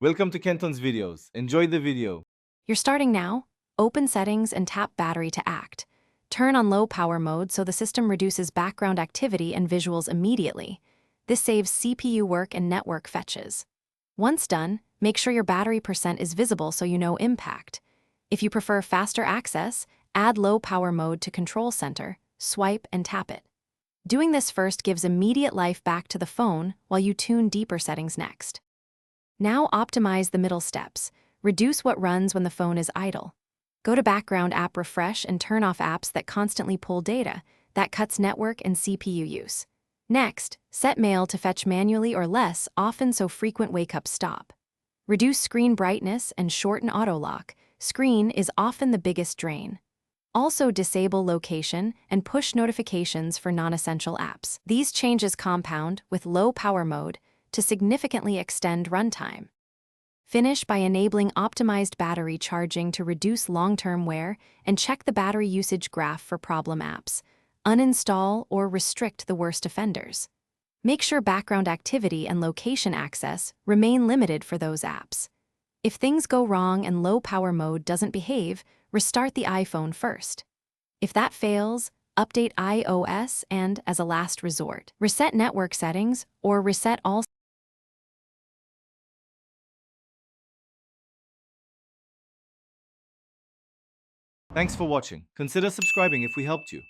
Welcome to Kenton's videos. Enjoy the video. You're starting now? Open Settings and tap Battery to act. Turn on low power mode so the system reduces background activity and visuals immediately. This saves CPU work and network fetches. Once done, make sure your battery percent is visible so you know impact. If you prefer faster access, add low power mode to Control Center, swipe and tap it. Doing this first gives immediate life back to the phone while you tune deeper settings next. Now optimize the middle steps. Reduce what runs when the phone is idle. Go to Background App Refresh and turn off apps that constantly pull data. That cuts network and CPU use. Next, set Mail to fetch manually or less often so frequent wake-ups stop. Reduce screen brightness and shorten auto lock. Screen is often the biggest drain. Also disable location and push notifications for non-essential apps. These changes compound with low power mode to significantly extend runtime. Finish by enabling optimized battery charging to reduce long-term wear and check the battery usage graph for problem apps. Uninstall or restrict the worst offenders. Make sure background activity and location access remain limited for those apps. If things go wrong and low power mode doesn't behave, restart the iPhone first. If that fails, update iOS and, as a last resort, reset network settings or reset all. Thanks for watching. Consider subscribing if we helped you.